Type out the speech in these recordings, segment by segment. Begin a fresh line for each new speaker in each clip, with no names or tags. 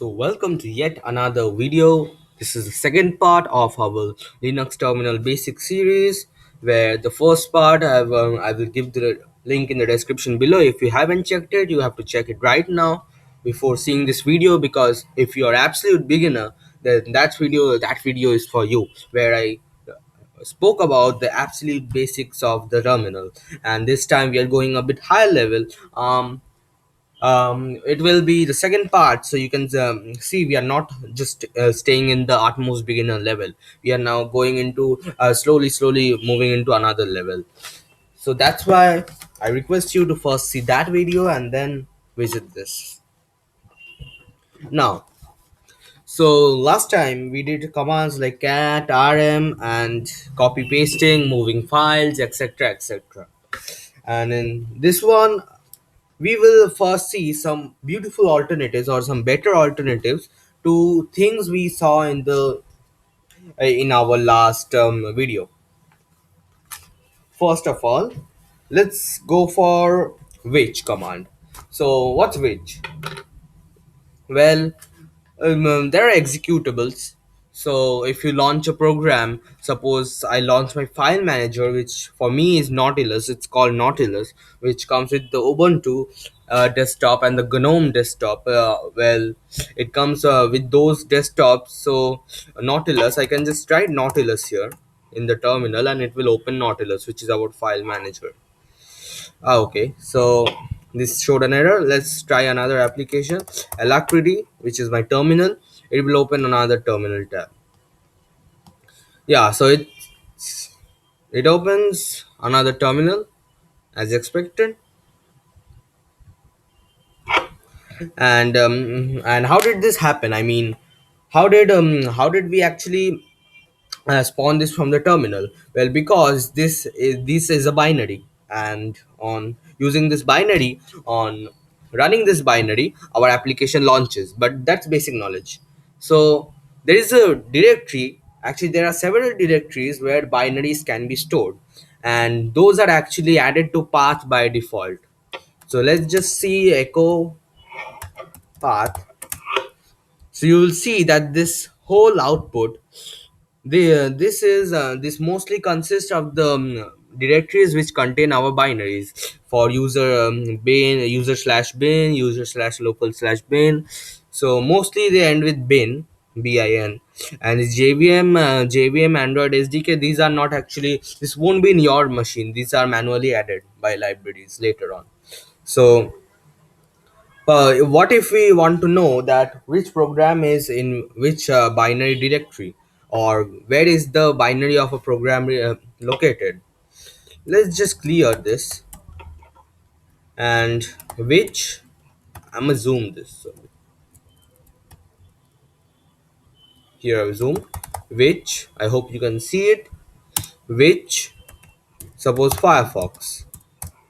So, welcome to yet another video. This is the second part of our Linux Terminal Basic series, where the first part I will give the link in the description below. If you haven't checked it, you have to check it right now before seeing this video, because if you are absolute beginner, then that video is for you, where I spoke about the absolute basics of the terminal. And this time we are going a bit higher level. It will be the second part, so you can see we are not just staying in the utmost beginner level. We are now going into slowly moving into another level. So that's why I request you to first see that video and then visit this. Now, so last time we did commands like cat rm and copy pasting, moving files, etc, and in this one we will first see some beautiful alternatives or some better alternatives to things we saw in our last video. First of all, let's go for which command. So what's which? Well, there are executables. So if you launch a program, suppose I launch my file manager, which for me is Nautilus. It's called Nautilus, which comes with the Ubuntu desktop and the GNOME desktop. Well, it comes with those desktops. So Nautilus, I can just write Nautilus here in the terminal, and it will open Nautilus, which is our file manager. Okay, so this showed an error. Let's try another application. Alacrity, which is my terminal. It will open another terminal tab. Yeah, so it opens another terminal as expected. And how did this happen? I mean, how did we actually spawn this from the terminal? Well, because this is a binary, and on using this binary, on running this binary, our application launches. But that's basic knowledge. So there is a directory. Actually, there are several directories where binaries can be stored, and those are actually added to path by default. So let's just see echo path. So you will see that this whole output, this mostly consists of the directories which contain our binaries for user bin, user slash bin, user slash local slash bin. So mostly they end with bin, and this JVM Android SDK. These are not actually, this won't be in your machine. These are manually added by libraries later on. So what if we want to know that which program is in which binary directory, or where is the binary of a program located? Let's just clear this, and which, I'm gonna zoom this. So here I zoom, which, I hope you can see it, which, suppose Firefox,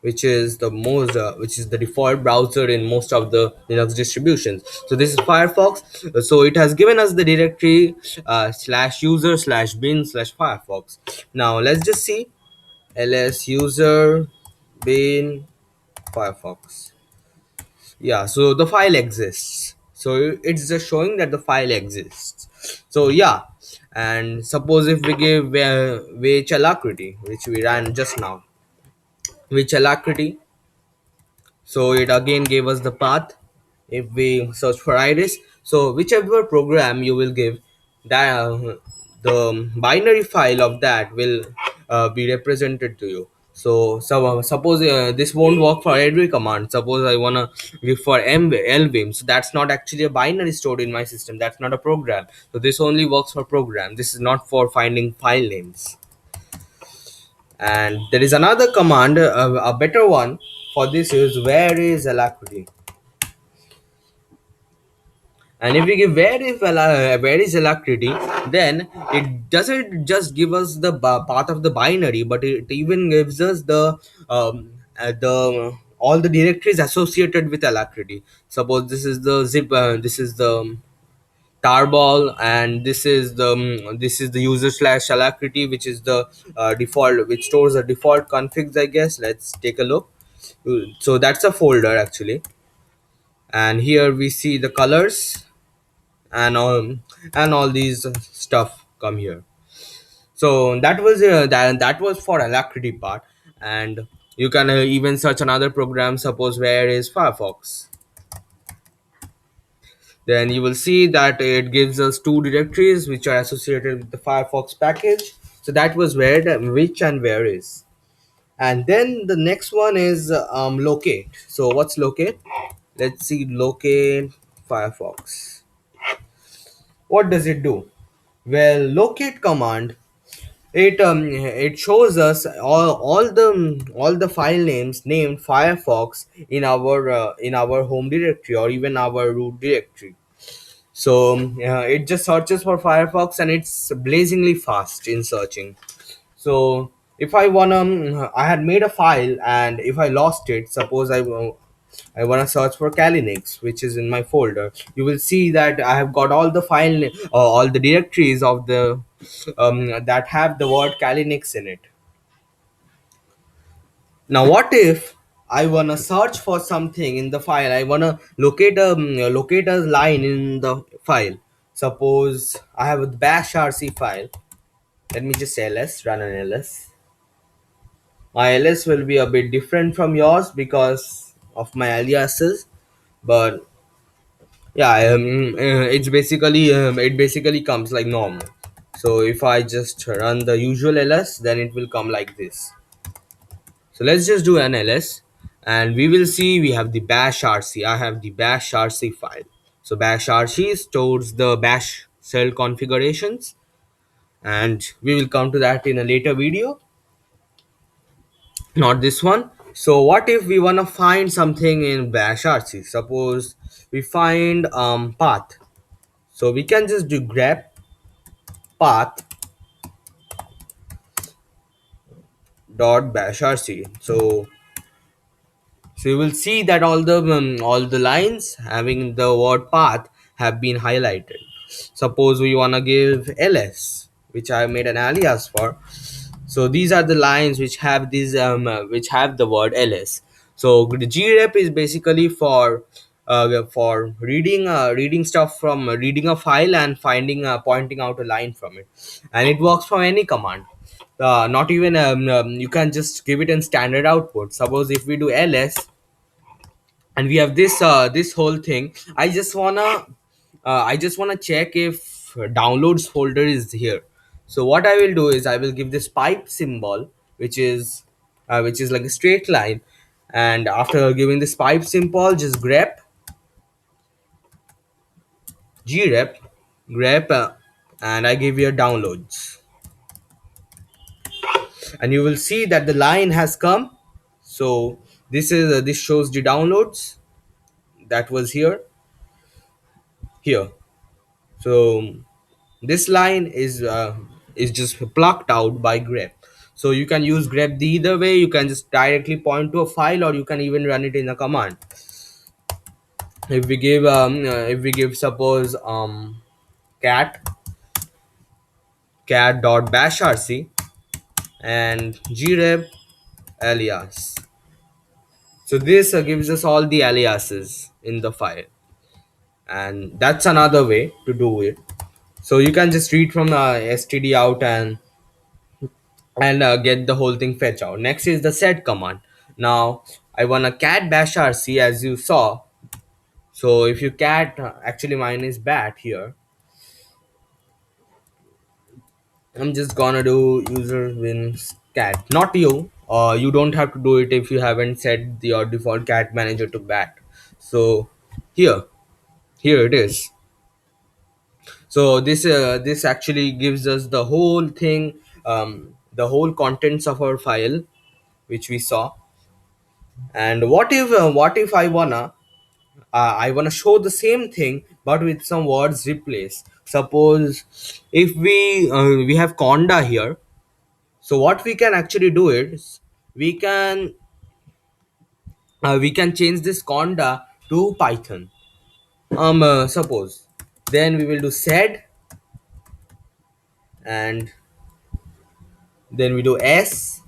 which is the default browser in most of the Linux distributions. So this is Firefox. So it has given us the directory slash user slash bin slash Firefox. Now let's just see ls user bin Firefox. Yeah, so the file exists. So it's just showing that the file exists. So yeah, and suppose if we give which alacrity, which we ran just now, which alacrity, so it again gave us the path. If we search for iris, so whichever program you will give, that the binary file of that will be represented to you. So suppose this won't work for every command. Suppose I want to give for lvim, so that's not actually a binary stored in my system. That's not a program. So this only works for program. This is not for finding file names. And there is another command, a better one for this is where is alacrity. And if we give where is alacrity, then it doesn't just give us the path of the binary, but it even gives us the all the directories associated with alacrity. Suppose this is the zip, this is the tarball, and this is the user slash alacrity, which is the default, which stores the default configs, I guess. Let's take a look. So that's a folder actually, and here we see the colors. and all these stuff come here. So that was for alacrity part. And you can even search another program. Suppose where is Firefox, then you will see that it gives us two directories which are associated with the Firefox package. So that was where which and where is. And then the next one is locate. So what's locate? Let's see, locate Firefox. What does it do? Well, locate command, it shows us all the file names named Firefox in our home directory or even our root directory. So it just searches for Firefox, and it's blazingly fast in searching. So if I wanna, I had made a file, and if I lost it, suppose I wanna search for Linux, which is in my folder. You will see that I have got all the all the directories of the that have the word Linux in it. Now, what if I wanna search for something in the file? I wanna locate a line in the file. Suppose I have a bash rc file. Let me just run an ls. My ls will be a bit different from yours because of my aliases, but yeah, it basically comes like normal. So if I just run the usual ls, then it will come like this. So let's just do an ls, and we will see we have the bash rc. I have the bash rc file. So bash rc stores the bash shell configurations, and we will come to that in a later video, not this one. So what if we want to find something in bash rc? Suppose we find path. So we can just do grep path dot bash rc. So you will see that all the lines having the word path have been highlighted. Suppose we wanna give ls, which I made an alias for. So these are the lines which have the word ls. So the grep is basically for reading stuff from reading a file and finding pointing out a line from it, and it works from any command. Not even you can just give it in standard output. Suppose if we do ls and we have this whole thing, I just wanna check if downloads folder is here. So what I will do is I will give this pipe symbol, which is like a straight line, and after giving this pipe symbol, just grep grep and I give you downloads, and you will see that the line has come. So this shows the downloads that was here. So this line is just plucked out by grep. So you can use grep the either way. You can just directly point to a file, or you can even run it in a command. If we give suppose cat dot bash rc and grep alias. So this gives us all the aliases in the file, and that's another way to do it. So you can just read from stdout and get the whole thing fetch out. Next is the set command. Now I want a cat bash rc, as you saw. So if you cat actually mine is bat here. I'm just gonna do user wins cat, not you. You don't have to do it if you haven't set your default cat manager to bat. So here, here it is. So this actually gives us the whole thing, the whole contents of our file, which we saw. And what if I wanna show the same thing but with some words replaced. Suppose if we have conda here. So what we can actually do is we can change this conda to Python. Suppose then we will do sed, and then we do s,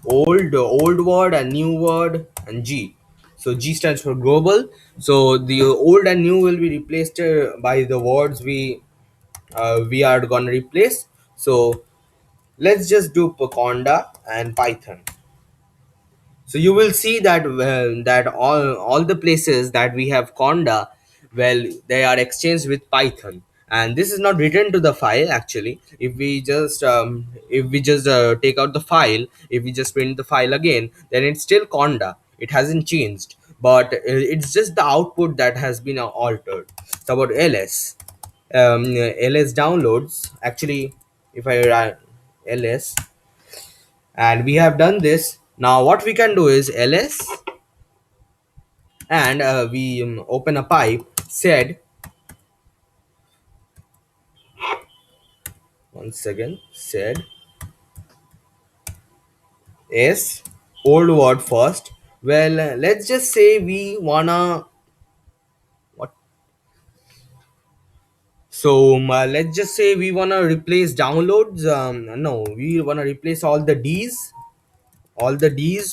old word and new word, and g. So G stands for global. So the old and new will be replaced by the words we are gonna replace. So let's just do Paconda and Python. So you will see that that all the places that we have conda, well, they are exchanged with Python, and this is not written to the file actually. If we just take out the file, if we just print the file again, then it's still conda, it hasn't changed, but it's just the output that has been altered. So about ls, ls downloads actually, if I run ls, and we have done this. Now what we can do is ls, and we open a pipe, sed, once again sed s, old word first. Well, let's just say we wanna what, so let's just say we wanna replace downloads, no, we wanna replace all the d's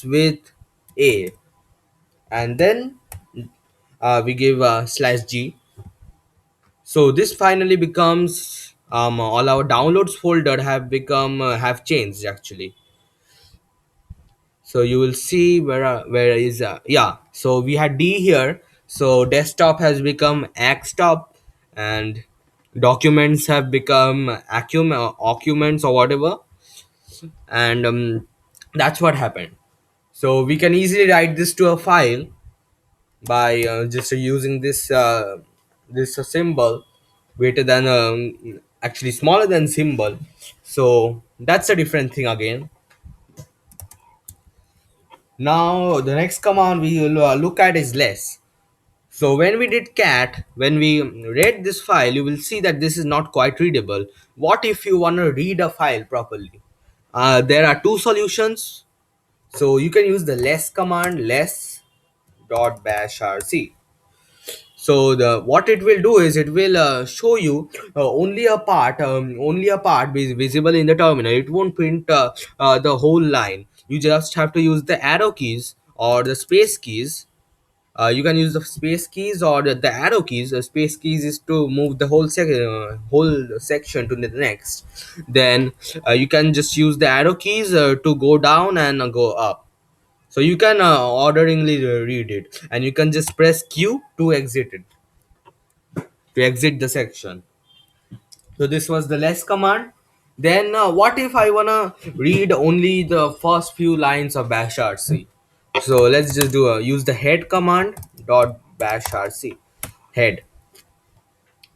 with a, and then we give slash g. So this finally becomes all our downloads folder have changed actually. So you will see where is yeah, so we had d here, so desktop has become xtop, and documents have become documents or whatever, and that's what happened. So we can easily write this to a file by just using this symbol greater than actually smaller than symbol. So that's a different thing again. Now the next command we will look at is less. So when we did cat, when we read this file, you will see that this is not quite readable. What if you want to read a file properly? There are two solutions. So you can use the less command, less dot bash rc. So the what it will do is it will show you only a part visible in the terminal. It won't print the whole line. You just have to use the arrow keys or the space keys. You can use the space keys or the arrow keys. The space keys is to move the whole section to the next. Then you can just use the arrow keys to go down and go up. So you can orderingly read it, and you can just press q to exit it, to exit the section. So this was the less command. Then what if I wanna read only the first few lines of bash rc? So let's just use the head command dot bash rc head.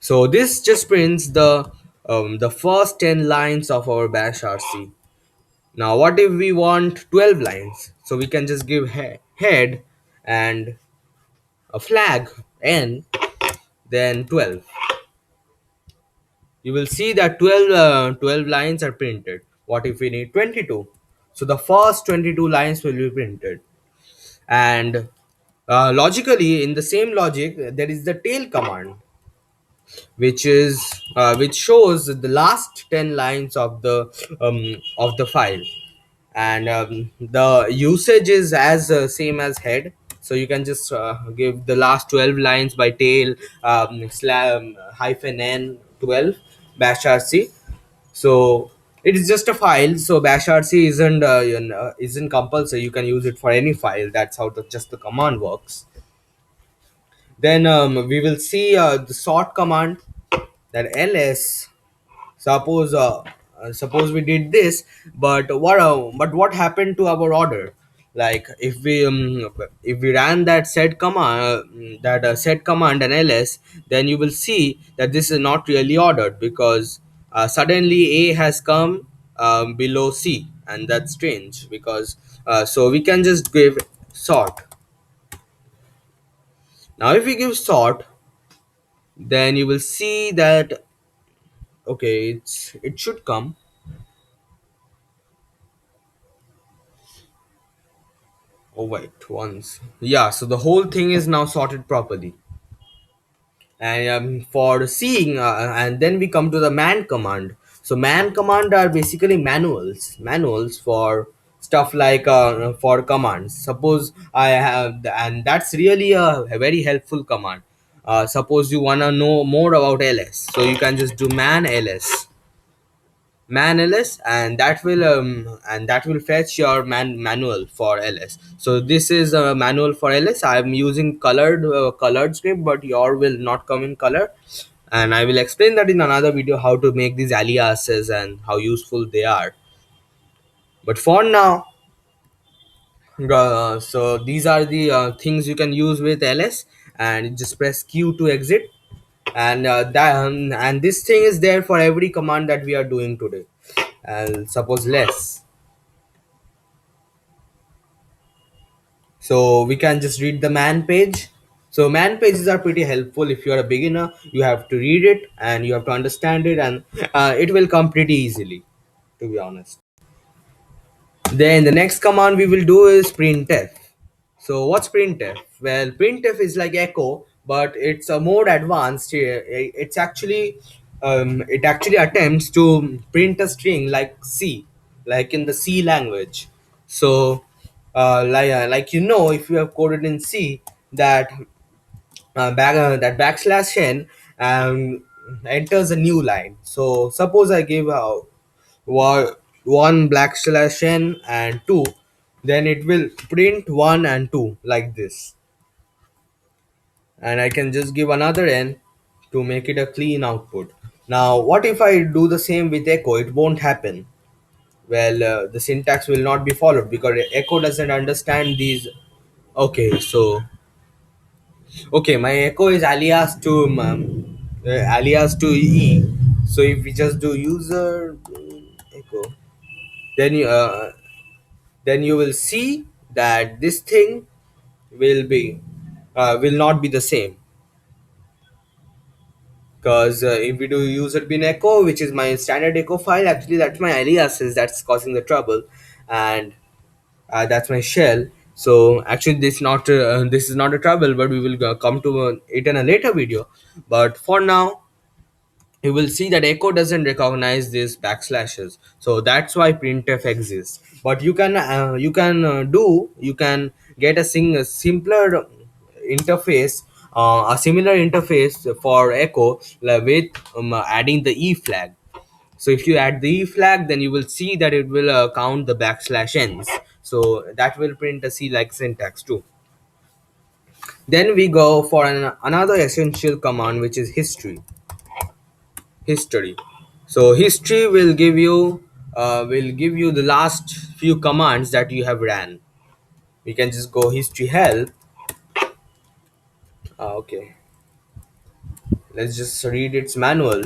So this just prints the first 10 lines of our bash rc. Now what if we want 12 lines? So we can just give head and a flag n, then 12. You will see that 12 lines are printed. What if we need 22? So the first 22 lines will be printed. And logically, in the same logic, there is the tail command, which shows the last 10 lines of the file, and the usage is as same as head. So you can just give the last 12 lines by tail hyphen n 12 bash rc. So it is just a file, so bash rc isn't compulsory. You can use it for any file. That's how just the command works. Then we will see the sort command, that ls. Suppose we did this, but what happened to our order? Like if we ran that set command and ls, then you will see that this is not really ordered, because suddenly a has come below c, and that's strange. Because so we can just give sort. Now if we give sort, then you will see that okay, it should come. Oh wait, once. Yeah, so the whole thing is now sorted properly. And for seeing, and then we come to the man command. So man command are basically manuals for stuff like for commands. Suppose I have, and that's really a very helpful command. Suppose you want to know more about ls, so you can just do man ls, and that will fetch your manual for ls. So this is a manual for ls. I'm using colored script, but your will not come in color, and I will explain that in another video how to make these aliases and how useful they are. But for now, so these are the things you can use with ls, and just press q to exit. And this thing is there for every command that we are doing today. And suppose less, so we can just read the man page. So man pages are pretty helpful. If you are a beginner, you have to read it and you have to understand it, and it will come pretty easily, to be honest. Then the next command we will do is printf. So what's printf? Well, printf is like echo, but it's a more advanced. It actually attempts to print a string like C, like in the C language. So, like if you have coded in C, that that backslash n enters a new line. So suppose I give one backslash n and two, then it will print one and two like this, and I can just give another n to make it a clean output. Now, what if I do the same with echo? It won't happen. Well, the syntax will not be followed because echo doesn't understand these. Okay, so okay, my echo is alias to e. So if we just do user echo, then you will see that this thing will be will not be the same, because if we do user bin echo, which is my standard echo file, actually that's my aliases that's causing the trouble, and that's my shell. So actually this is not a trouble, but we will come to it in a later video. But for now, you will see that echo doesn't recognize these backslashes, so that's why printf exists. But you can get a simpler interface, a similar interface for echo, with adding the e flag. So if you add the e flag, then you will see that it will count the backslash n's, so that will print a c like syntax too. Then we go for another essential command, which is history. So history will give you the last few commands that you have ran. We can just go history help. Okay, let's just read its manual.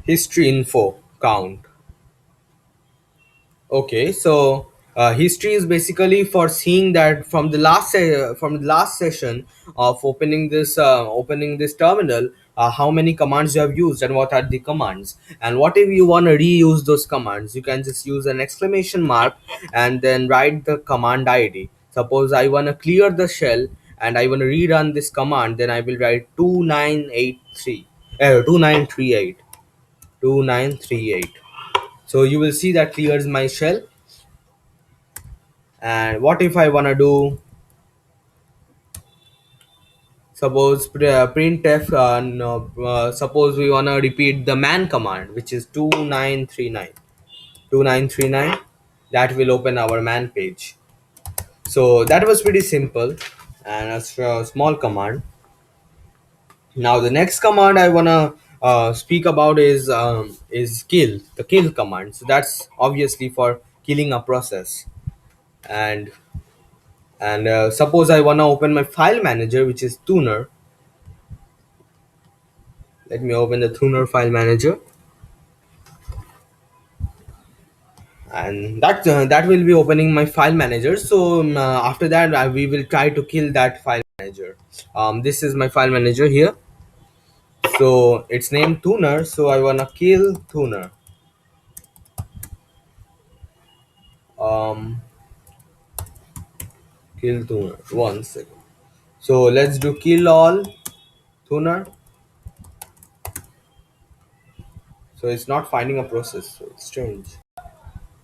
History info count. Okay, so history is basically for seeing that from the last session of opening this terminal, how many commands you have used and what are the commands. And what if you want to reuse those commands? You can just use an exclamation mark and then write the command ID. Suppose I want to clear the shell and I want to rerun this command, then I will write 2983, 2938, 2938. So you will see that clears my shell. And what if I want to do, suppose printf, no, suppose we want to repeat the man command, which is 2939, 2939. That will open our man page. So that was pretty simple and a small command. Now the next command I want to speak about is kill, the kill command. So that's obviously for killing a process. And and suppose I want to open my file manager, which is tuner. Let me open the tuner file manager, and that will be opening my file manager. So after that, we will try to kill that file manager. This is my file manager here, so it's named tuner, so I want to kill tuner. um Kill tuner, one second. So let's do kill all tuner. So it's not finding a process. So it's strange.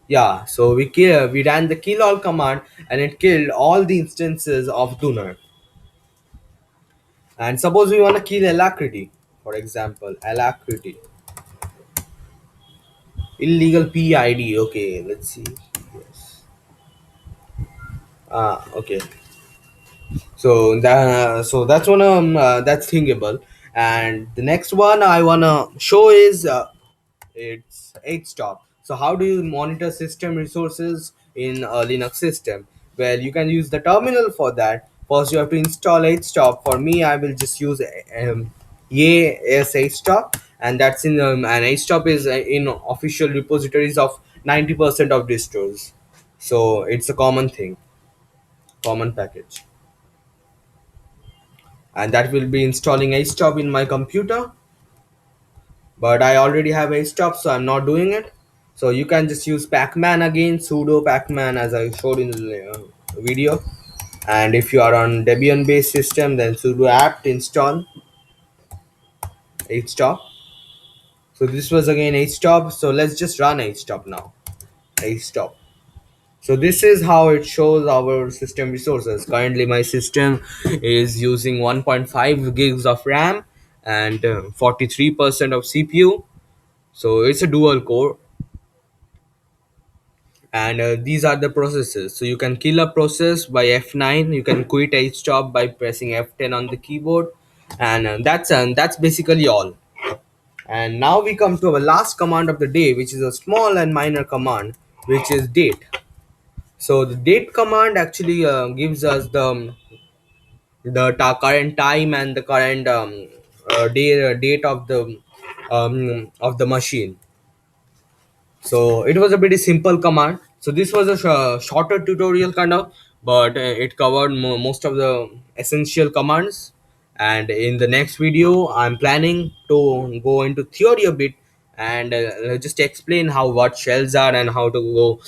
Yeah, so we ran the kill all command and it killed all the instances of Duner. And suppose we want to kill Alacrity, for example, Alacrity, illegal PID. Okay, let's see. Yes. Okay. So that's one that's thinkable. And the next one I wanna show is it's stop. So how do you monitor system resources in a Linux system? Well, you can use the terminal for that. First, you have to install stop. For me, I will just use stop, and that's in and stop is in official repositories of 90% of distros. So it's a common thing, common package, and that will be installing stop in my computer. But I already have stop, so I'm not doing it. So you can just use pacman again, sudo pacman, as I showed in the video. And if you are on Debian based system, then sudo apt install stop. So this was again stop. So let's just run stop now. Stop. So this is how it shows our system resources. Currently my system is using 1.5 gigs of RAM and 43% of CPU. So it's a dual core, and these are the processes. So you can kill a process by F9, you can quit a stop by pressing F10 on the keyboard, and that's basically all. And now we come to our last command of the day, which is a small and minor command, which is date. So the date command actually gives us current time and the current date of the machine. So it was a pretty simple command. So this was a shorter tutorial kind of, but it covered most of the essential commands. And in the next video I'm planning to go into theory a bit, and just explain how what shells are and how to go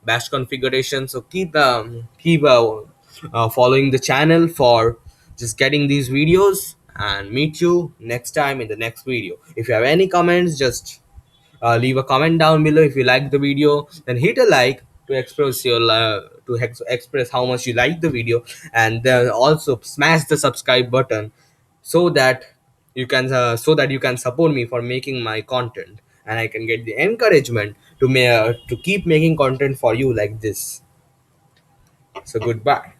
bash configuration. So keep following the channel for just getting these videos, and meet you next time in the next video. If you have any comments, just leave a comment down below. If you like the video, then hit a like to express your express how much you like the video, and then also smash the subscribe button so that you can support me for making my content, and I can get the encouragement to keep making content for you like this. So goodbye.